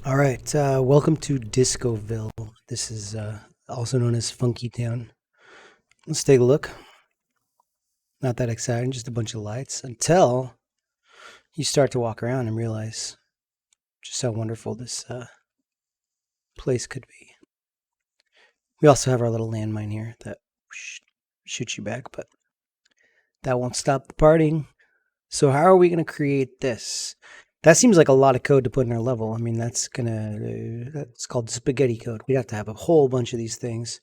All right, welcome to Discoville. This is also known as Funky Town. Let's take a look. Not that exciting, just a bunch of lights until you start to walk around and realize just how wonderful this place could be. We also have our little landmine here that shoots you back, but that won't stop the partying. So how are we going to create this? That seems like a lot of code to put in our level. I mean, that's called spaghetti code. We'd have to have a whole bunch of these things.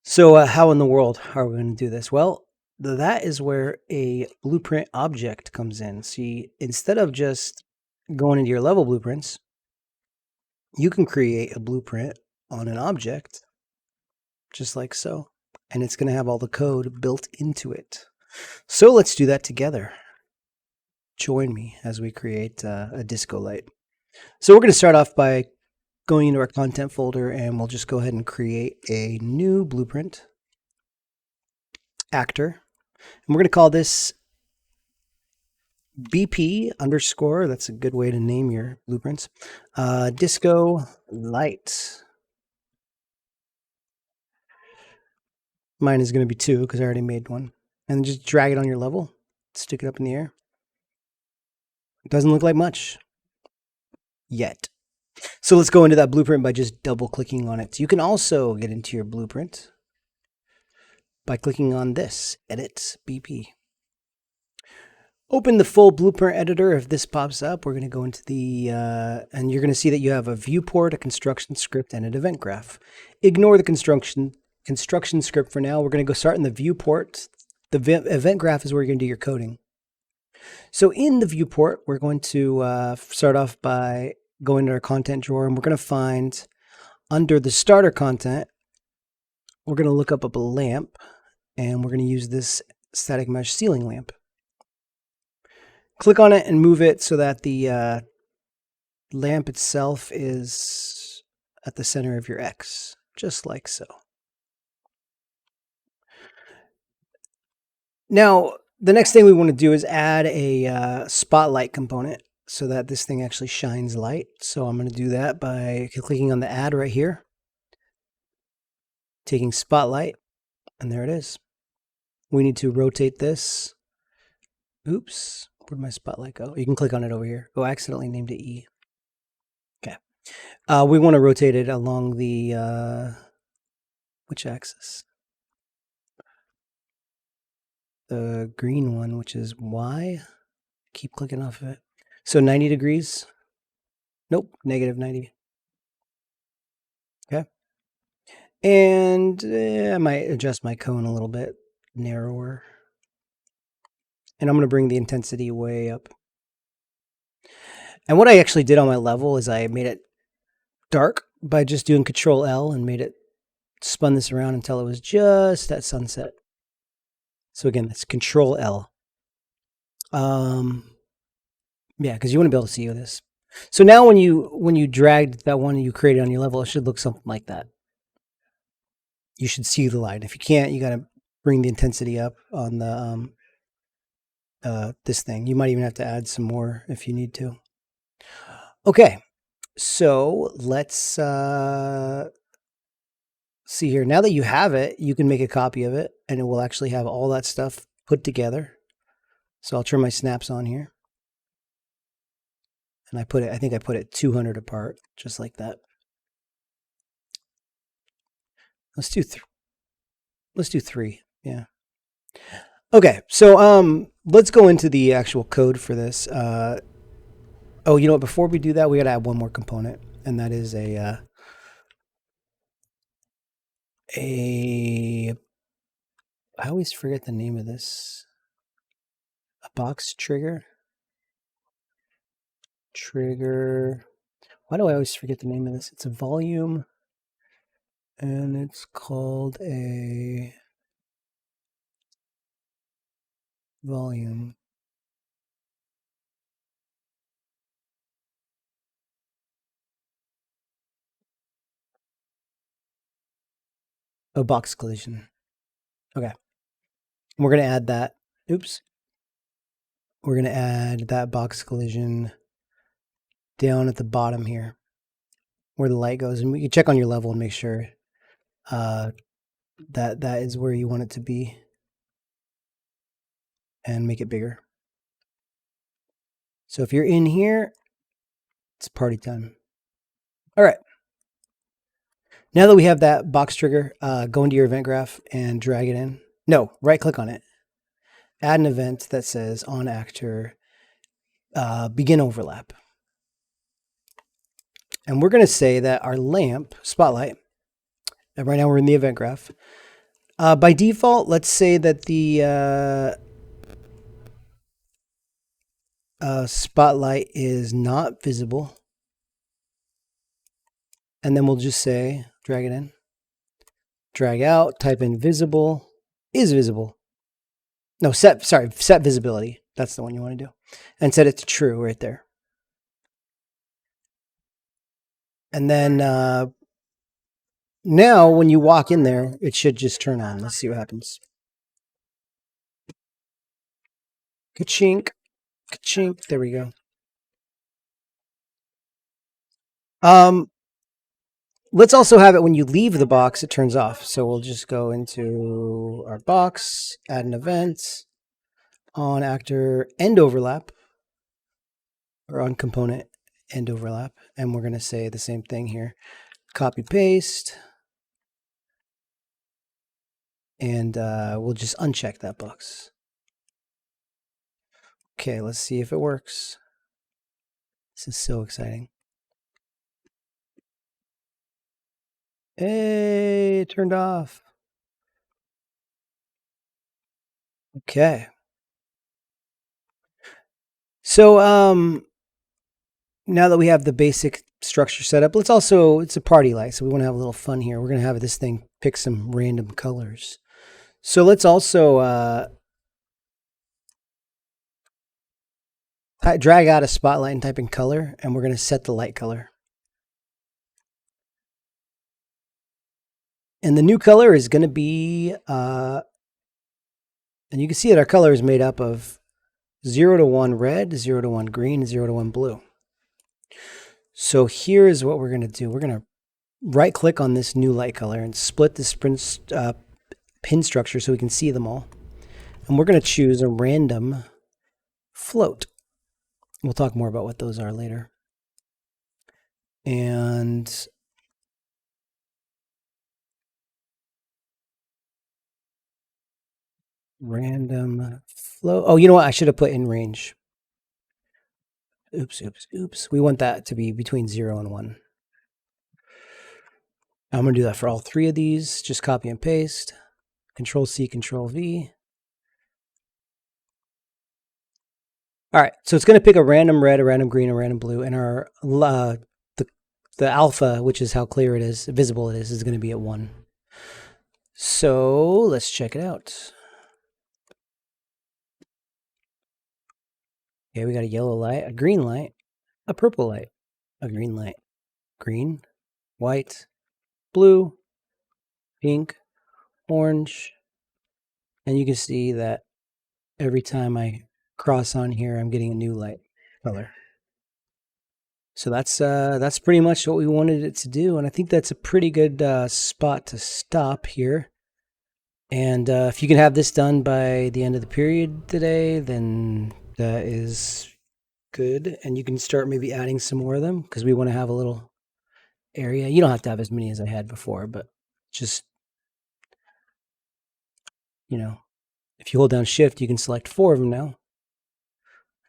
So how in the world are we going to do this? Well, that is where a blueprint object comes in. See, instead of just going into your level blueprints, you can create a blueprint on an object just like so. And it's going to have all the code built into it. So let's do that together. Join me as we create a disco light. So we're going to start off by going into our content folder, and we'll just go ahead and create a new blueprint actor. And we're going to call this BP underscore. That's a good way to name your blueprints. Disco light. Mine is going to be 2 because I already made one. And then just drag it on your level. Stick it up in the air. It doesn't look like much yet. So let's go into that blueprint by just double clicking on it. You can also get into your blueprint by clicking on this, Edit BP. Open the full blueprint editor. If this pops up, we're going to go into the, and you're going to see that you have a viewport, a construction script, and an event graph. Ignore the construction script for now. We're going to go start in the viewport. The event graph is where you're going to do your coding. So in the viewport, we're going to start off by going to our content drawer, and we're going to find under the starter content, we're going to look up a lamp, and we're going to use this static mesh ceiling lamp. Click on it and move it so that the lamp itself is at the center of your X, just like so. Now, the next thing we want to do is add a spotlight component so that this thing actually shines light. So I'm going to do that by clicking on the add right here, taking spotlight, and there it is. We need to rotate this. Oops, where'd my spotlight go? You can click on it over here. Oh, I accidentally named it E. Okay. We want to rotate it along the, which axis? The green one, which is Y. Keep clicking off of it. So 90 degrees. Nope, negative 90. Okay. And I might adjust my cone a little bit narrower. And I'm going to bring the intensity way up. And what I actually did on my level is I made it dark by just doing Control L and made it spun this around until it was just at sunset. So again, that's Control L. Yeah, because you want to be able to see this. So now when you dragged that one you created on your level, it should look something like that. You should see the light. If you can't, you got to bring the intensity up on the this thing. You might even have to add some more if you need to. Okay, so let's see here. Now that you have it, you can make a copy of it, and it will actually have all that stuff put together. So I'll turn my snaps on here. And I think I put it 200 apart, just like that. Let's do 3. Yeah. Okay, so let's go into the actual code for this. Oh, you know what? Before we do that, we got to add one more component, and that is I always forget the name of this. A box trigger. Why do I always forget the name of this? It's a volume, and it's called a volume. Oh, box collision. Okay. We're going to add that. Oops. We're going to add that box collision down at the bottom here where the light goes. And we can check on your level and make sure that is where you want it to be. And make it bigger. So if you're in here, it's party time. All right. Now that we have that box trigger, go into your event graph and drag it in. No, right click on it. Add an event that says on actor, begin overlap. And we're going to say that our lamp, spotlight, and right now we're in the event graph. By default, let's say that the spotlight is not visible. And then we'll just say, drag it in, drag out, type in visible, is visible. No, set visibility. That's the one you want to do. And set it to true right there. And then now when you walk in there, it should just turn on. Let's see what happens. Ka-chink, ka-chink. There we go. Let's also have it when you leave the box, it turns off. So we'll just go into our box, add an event, on actor end overlap, or on component end overlap. And we're going to say the same thing here. Copy paste. And we'll just uncheck that box. Okay, let's see if it works. This is so exciting. Hey, it turned off. Okay. So now that we have the basic structure set up, it's a party light, so we want to have a little fun here. We're going to have this thing pick some random colors. So let's also drag out a spotlight and type in color, and we're going to set the light color. And the new color is going to be, and you can see that our color is made up of 0 to 1 red, 0 to 1 green, 0 to 1 blue. So here is what we're going to do. We're going to right click on this new light color and split this pin structure so we can see them all. And we're going to choose a random float. We'll talk more about what those are later. And random float. Oh, you know what? I should have put in range. Oops, oops, oops. We want that to be between 0 and 1. I'm going to do that for all 3 of these. Just copy and paste. Control C, Control V. All right, so it's going to pick a random red, a random green, a random blue, and our the alpha, which is how clear it is, visible it is going to be at 1. So let's check it out. Okay, we got a yellow light, a green light, a purple light, a green light, green, white, blue, pink, orange, and you can see that every time I cross on here, I'm getting a new light color. So that's pretty much what we wanted it to do, and I think that's a pretty good spot to stop here. And if you can have this done by the end of the period today, then that is good. And you can start maybe adding some more of them because we want to have a little area. You don't have to have as many as I had before, but just, you know, if you hold down shift, you can select 4 of them now.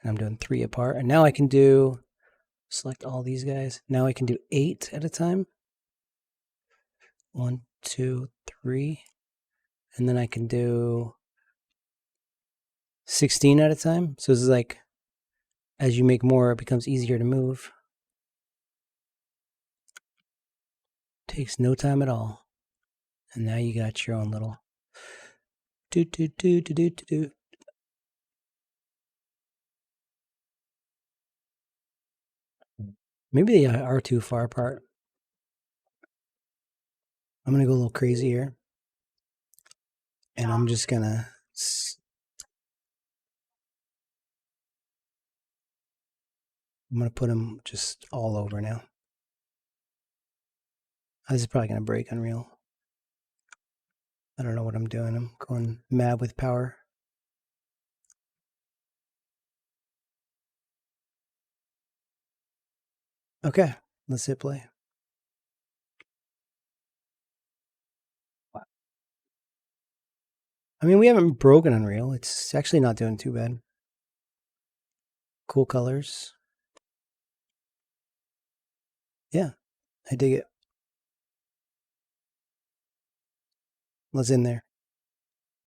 And I'm doing 3 apart. And now I can select all these guys. Now I can do 8 at a time. 1, 2, 3. And then I can do 16 at a time. So this is like, as you make more, it becomes easier to move. Takes no time at all. And now you got your own little do. Maybe they are too far apart. I'm going to go a little crazy here. And I'm just going to... I'm going to put them just all over now. This is probably going to break Unreal. I don't know what I'm doing. I'm going mad with power. Okay, let's hit play. I mean, we haven't broken Unreal. It's actually not doing too bad. Cool colors. Yeah, I dig it. Let's in there.